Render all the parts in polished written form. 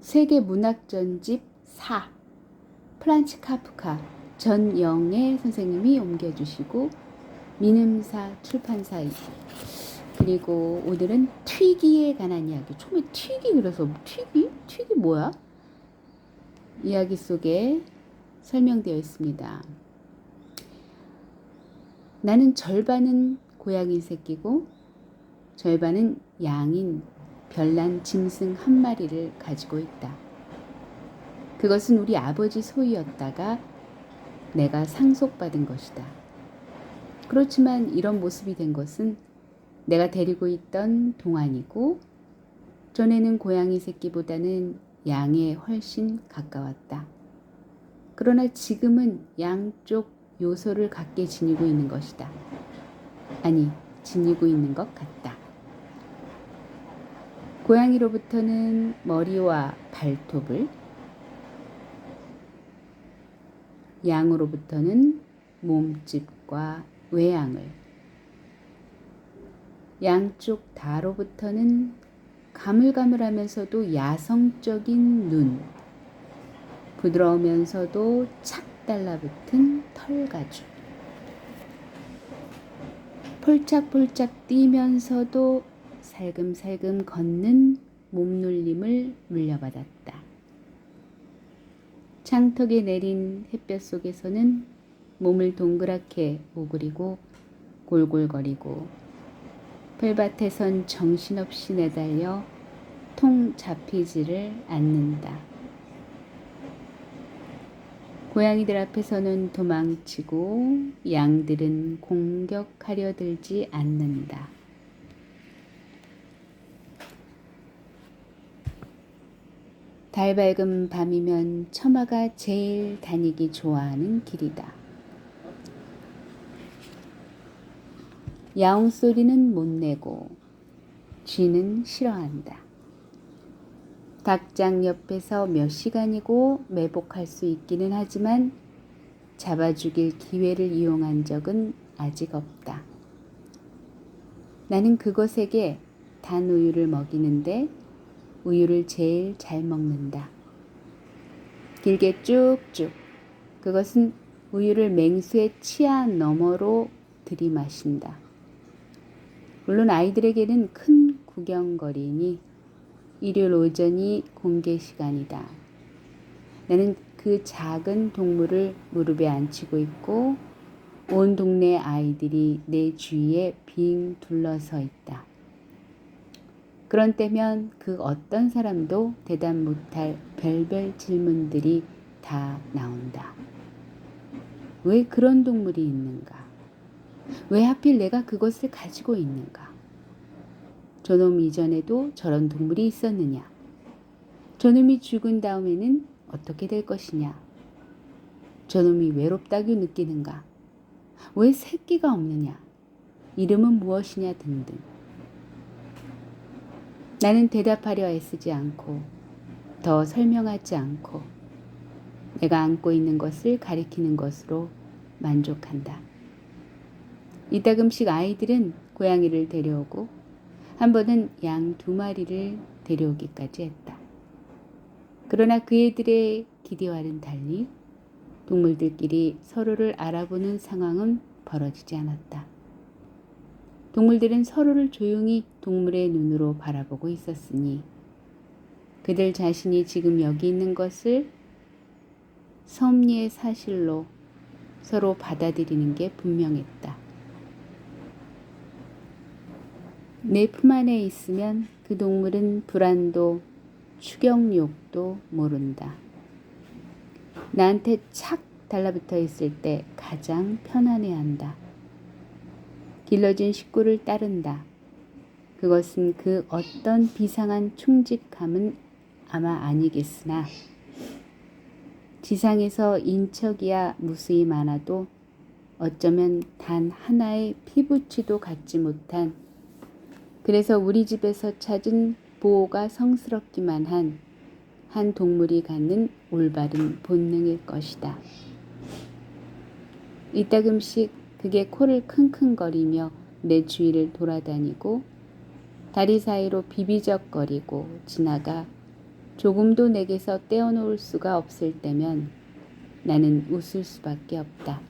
세계 문학 전집 4 프란츠 카프카 전영애 선생님이 옮겨주시고 민음사 출판사 그리고 오늘은 튀기에 관한 이야기. 처음에 튀기 그래서 튀기? 튀기 뭐야? 이야기 속에 설명되어 있습니다. 나는 절반은 고양이 새끼고 절반은 양인 별난 짐승 한 마리를 가지고 있다. 그것은 우리 아버지 소유였다가 내가 상속받은 것이다. 그렇지만 이런 모습이 된 것은 내가 데리고 있던 동안이고 전에는 고양이 새끼보다는 양에 훨씬 가까웠다. 그러나 지금은 양쪽 요소를 갖게 지니고 있는 것이다. 아니, 지니고 있는 것 같다. 고양이로부터는 머리와 발톱을, 양으로부터는 몸집과 외양을, 양쪽 다로부터는 가물가물하면서도 야성적인 눈, 부드러우면서도 착 달라붙은 털가죽, 폴짝폴짝 뛰면서도 살금살금 걷는 몸놀림을 물려받았다. 창턱에 내린 햇볕 속에서는 몸을 동그랗게 오그리고 골골거리고 풀밭에선 정신없이 내달려 통 잡히지를 않는다. 고양이들 앞에서는 도망치고 양들은 공격하려 들지 않는다. 달 밝은 밤이면 처마가 제일 다니기 좋아하는 길이다. 야옹 소리는 못 내고 쥐는 싫어한다. 닭장 옆에서 몇 시간이고 매복할 수 있기는 하지만 잡아 죽일 기회를 이용한 적은 아직 없다. 나는 그것에게 단 우유를 먹이는데 우유를 제일 잘 먹는다. 길게 쭉쭉. 그것은 우유를 맹수의 치아 너머로 들이마신다. 물론 아이들에게는 큰 구경거리니 일요일 오전이 공개 시간이다. 나는 그 작은 동물을 무릎에 앉히고 있고 온 동네 아이들이 내 주위에 빙 둘러서 있다. 그런 때면 그 어떤 사람도 대답 못할 별별 질문들이 다 나온다. 왜 그런 동물이 있는가? 왜 하필 내가 그것을 가지고 있는가? 저놈 이전에도 저런 동물이 있었느냐? 저놈이 죽은 다음에는 어떻게 될 것이냐? 저놈이 외롭다고 느끼는가? 왜 새끼가 없느냐? 이름은 무엇이냐 등등. 나는 대답하려 애쓰지 않고 더 설명하지 않고 내가 안고 있는 것을 가리키는 것으로 만족한다. 이따금씩 아이들은 고양이를 데려오고 한 번은 양 2마리를 데려오기까지 했다. 그러나 그 애들의 기대와는 달리 동물들끼리 서로를 알아보는 상황은 벌어지지 않았다. 동물들은 서로를 조용히 동물의 눈으로 바라보고 있었으니 그들 자신이 지금 여기 있는 것을 섭리의 사실로 서로 받아들이는 게 분명했다. 내 품 안에 있으면 그 동물은 불안도 추격욕도 모른다. 나한테 착 달라붙어 있을 때 가장 편안해한다. 길러진 식구를 따른다. 그것은 그 어떤 비상한 충직함은 아마 아니겠으나 지상에서 인척이야 무수히 많아도 어쩌면 단 하나의 피부치도 갖지 못한 그래서 우리 집에서 찾은 보호가 성스럽기만 한 동물이 갖는 올바른 본능일 것이다. 이따금씩 그게 코를 킁킁거리며 내 주위를 돌아다니고 다리 사이로 비비적거리고 지나가 조금도 내게서 떼어놓을 수가 없을 때면 나는 웃을 수밖에 없다.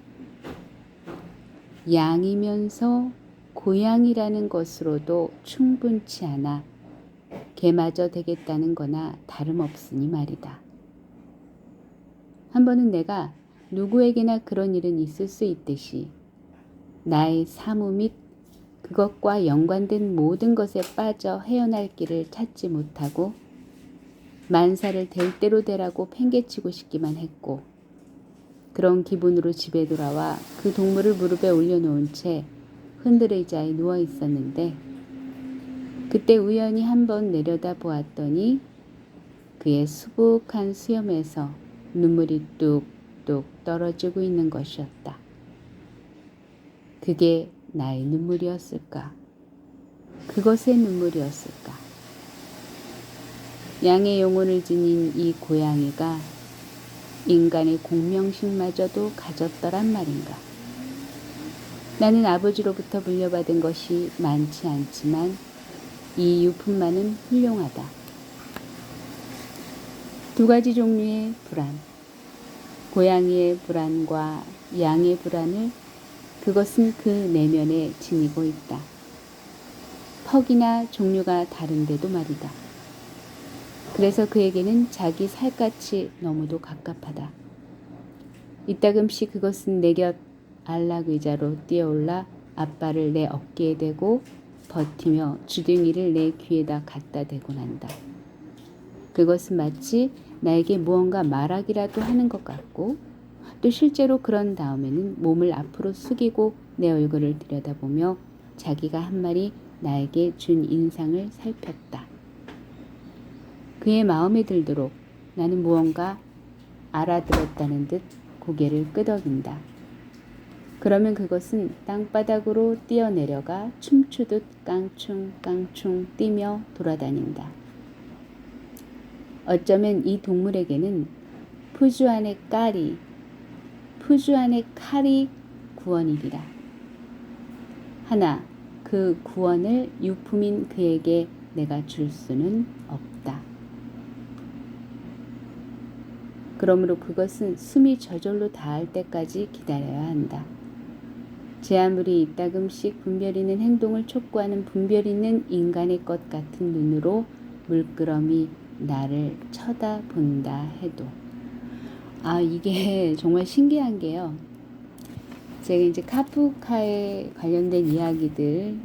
양이면서 고양이라는 것으로도 충분치 않아 개마저 되겠다는 거나 다름없으니 말이다. 한 번은 내가 누구에게나 그런 일은 있을 수 있듯이 나의 사무 및 그것과 연관된 모든 것에 빠져 헤어날 길을 찾지 못하고 만사를 될 대로 되라고 팽개치고 싶기만 했고, 그런 기분으로 집에 돌아와 그 동물을 무릎에 올려놓은 채 흔들 의자에 누워 있었는데, 그때 우연히 한번 내려다 보았더니 그의 수북한 수염에서 눈물이 뚝뚝 떨어지고 있는 것이었다. 그게 나의 눈물이었을까? 그것의 눈물이었을까? 양의 영혼을 지닌 이 고양이가 인간의 공명심마저도 가졌더란 말인가. 나는 아버지로부터 물려받은 것이 많지 않지만 이 유품만은 훌륭하다. 두 가지 종류의 불안, 고양이의 불안과 양의 불안을 그것은 그 내면에 지니고 있다. 퍽이나 종류가 다른데도 말이다. 그래서 그에게는 자기 살갗이 너무도 갑갑하다. 이따금씩 그것은 내 곁 안락의자로 뛰어올라 앞발을 내 어깨에 대고 버티며 주둥이를 내 귀에다 갖다 대고 난다. 그것은 마치 나에게 무언가 말하기라도 하는 것 같고, 또 실제로 그런 다음에는 몸을 앞으로 숙이고 내 얼굴을 들여다보며 자기가 한 말이 나에게 준 인상을 살폈다. 그의 마음에 들도록 나는 무언가 알아들었다는 듯 고개를 끄덕인다. 그러면 그것은 땅바닥으로 뛰어내려가 춤추듯 깡충깡충 뛰며 돌아다닌다. 어쩌면 이 동물에게는 푸주안의 칼이 구원이리라. 하나, 그 구원을 유품인 그에게 내가 줄 수는 없다. 그러므로 그것은 숨이 저절로 닿을 때까지 기다려야 한다. 제 아무리 이따금씩 분별 있는 행동을 촉구하는 분별 있는 인간의 것 같은 눈으로 물끄러미 나를 쳐다본다 해도, 이게 정말 신기한 게요. 제가 이제 카프카에 관련된 이야기들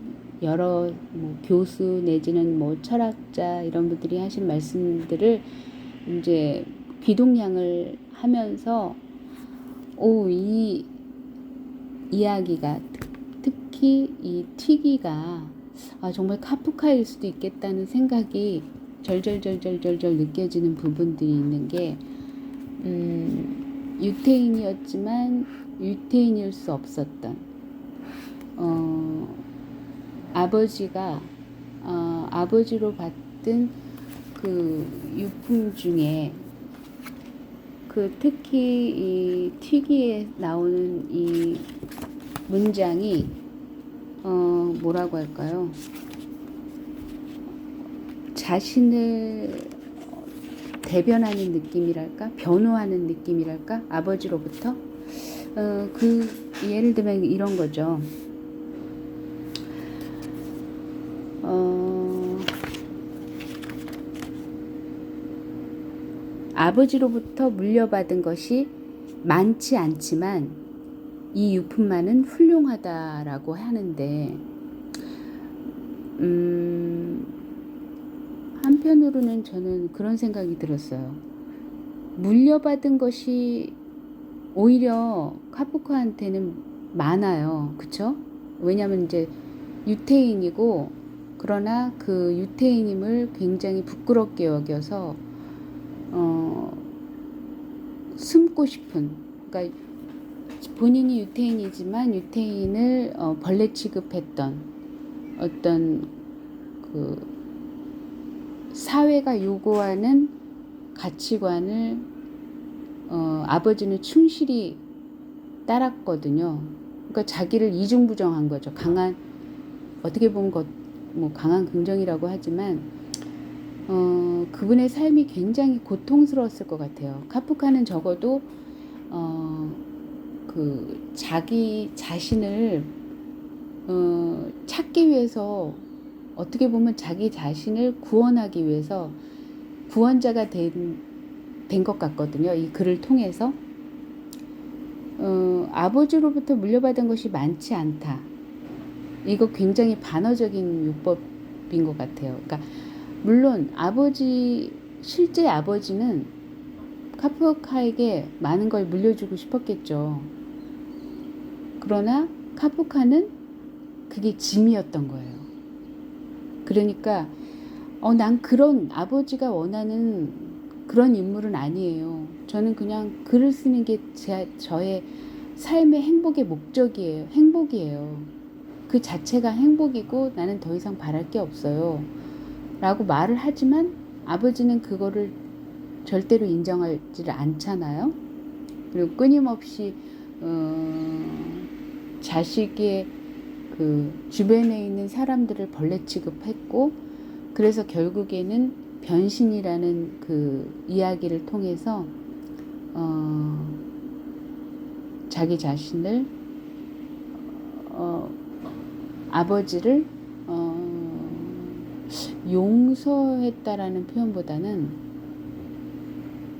여러 교수 내지는 철학자 이런 분들이 하신 말씀들을 이제 귀동냥을 하면서 이 이야기가 특히 이 튀기가 정말 카프카일 수도 있겠다는 생각이 절절절절절절 느껴지는 부분들이 있는 게, 유태인이었지만 유태인일 수 없었던 아버지가 아버지로 받은 그 유품 중에 특히 이 튀기에 나오는 이 문장이 뭐라고 할까요? 자신을 대변하는 느낌이랄까? 변호하는 느낌이랄까? 아버지로부터? 예를 들면 이런 거죠. 아버지로부터 물려받은 것이 많지 않지만 이 유품만은 훌륭하다라고 하는데, 한편으로는 저는 그런 생각이 들었어요. 물려받은 것이 오히려 카프카한테는 많아요. 그쵸? 왜냐하면 이제 유태인이고, 그러나 그 유태인임을 굉장히 부끄럽게 여겨서 숨고 싶은, 그러니까 본인이 유태인이지만 유태인을 벌레 취급했던 어떤 그 사회가 요구하는 가치관을 아버지는 충실히 따랐거든요. 그러니까 자기를 이중부정한 거죠. 어떻게 보면 강한 긍정이라고 하지만 그분의 삶이 굉장히 고통스러웠을 것 같아요. 카프카는 적어도 자기 자신을 찾기 위해서, 어떻게 보면 자기 자신을 구원하기 위해서 구원자가 된 것 같거든요. 이 글을 통해서. 아버지로부터 물려받은 것이 많지 않다. 이거 굉장히 반어적인 요법인 것 같아요. 그러니까 물론 실제 아버지는 카프카에게 많은 걸 물려주고 싶었겠죠. 그러나 카프카는 그게 짐이었던 거예요. 그러니까 난 그런 아버지가 원하는 그런 인물은 아니에요. 저는 그냥 글을 쓰는 게 저의 삶의 행복의 목적이에요. 행복이에요. 그 자체가 행복이고 나는 더 이상 바랄 게 없어요. 라고 말을 하지만 아버지는 그거를 절대로 인정하지 않잖아요. 그리고 끊임없이 자식의 그 주변에 있는 사람들을 벌레 취급했고, 그래서 결국에는 변신이라는 그 이야기를 통해서 자기 자신을 아버지를 용서했다라는 표현보다는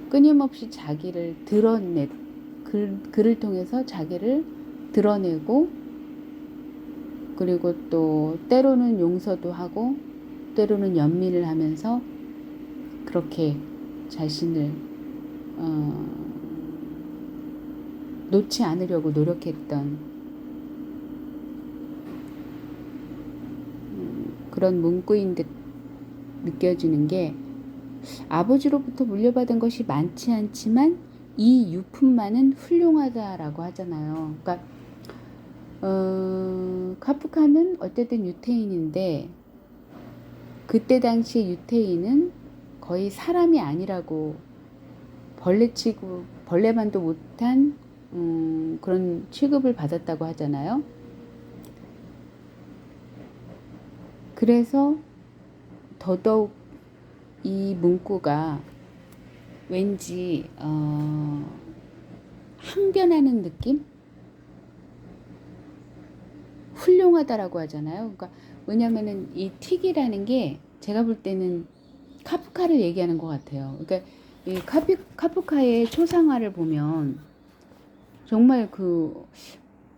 끊임없이 자기를 글을 통해서 자기를 드러내고, 그리고 또 때로는 용서도 하고 때로는 연민을 하면서 그렇게 자신을 놓지 않으려고 노력했던 그런 문구인 듯 느껴지는 게, 아버지로부터 물려받은 것이 많지 않지만 이 유품만은 훌륭하다라고 하잖아요. 그러니까 카프카는 어쨌든 유태인인데, 그때 당시에 유태인은 거의 사람이 아니라고, 벌레만도 못한 그런 취급을 받았다고 하잖아요. 그래서 더더욱 이 문구가 왠지 항변하는 느낌? 훌륭하다라고 하잖아요. 그러니까 왜냐면은 이 틱이라는 게 제가 볼 때는 카프카를 얘기하는 것 같아요. 그러니까 이 카프카의 초상화를 보면 정말 그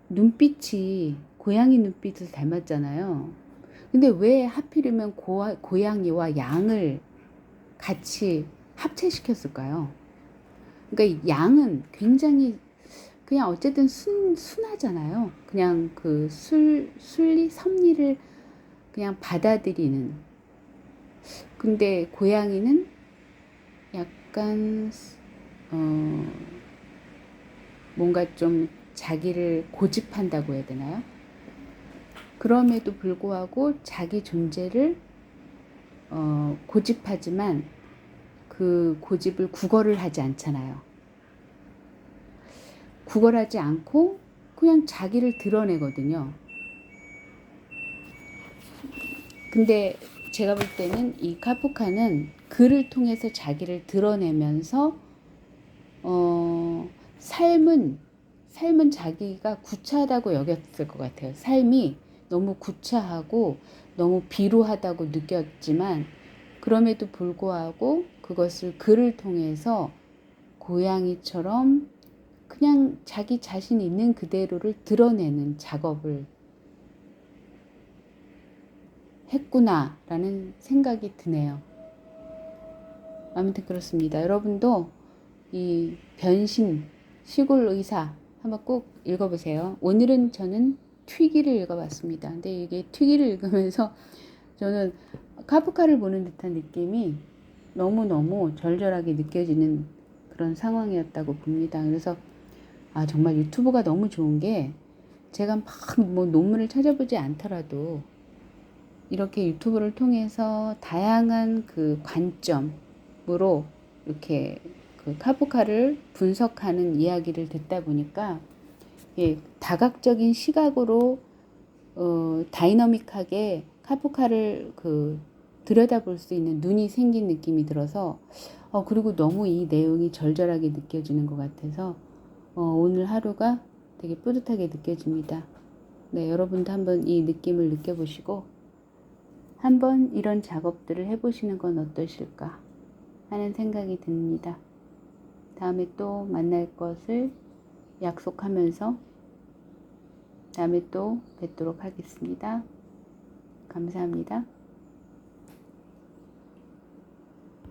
눈빛이 고양이 눈빛을 닮았잖아요. 근데 왜 하필이면 고양이와 양을 같이 합체시켰을까요? 그러니까 양은 굉장히 그냥 어쨌든 순하잖아요. 그냥 그 섭리를 그냥 받아들이는. 근데 고양이는 약간 뭔가 좀 자기를 고집한다고 해야 되나요? 그럼에도 불구하고 자기 존재를 고집하지만 그 고집을 구걸을 하지 않잖아요. 구걸하지 않고 그냥 자기를 드러내거든요. 근데 제가 볼 때는 이 카프카는 글을 통해서 자기를 드러내면서 삶은 자기가 구차하다고 여겼을 것 같아요. 삶이 너무 구차하고 너무 비루하다고 느꼈지만, 그럼에도 불구하고 그것을 글을 통해서 고양이처럼 그냥 자기 자신이 있는 그대로를 드러내는 작업을 했구나라는 생각이 드네요. 아무튼 그렇습니다. 여러분도 이 변신 시골 의사 한번 꼭 읽어보세요. 오늘은 저는 튀기를 읽어봤습니다. 근데 이게 튀기를 읽으면서 저는 카프카를 보는 듯한 느낌이 너무너무 절절하게 느껴지는 그런 상황이었다고 봅니다. 그래서 정말 유튜브가 너무 좋은 게, 제가 막 뭐 논문을 찾아보지 않더라도 이렇게 유튜브를 통해서 다양한 그 관점으로 이렇게 그 카프카를 분석하는 이야기를 듣다 보니까 다각적인 시각으로 다이너믹하게 카프카를 들여다볼 수 있는 눈이 생긴 느낌이 들어서 그리고 너무 이 내용이 절절하게 느껴지는 것 같아서 오늘 하루가 되게 뿌듯하게 느껴집니다. 네, 여러분도 한번 이 느낌을 느껴보시고 한번 이런 작업들을 해보시는 건 어떠실까 하는 생각이 듭니다. 다음에 또 만날 것을 약속하면서 다음에 또 뵙도록 하겠습니다. 감사합니다.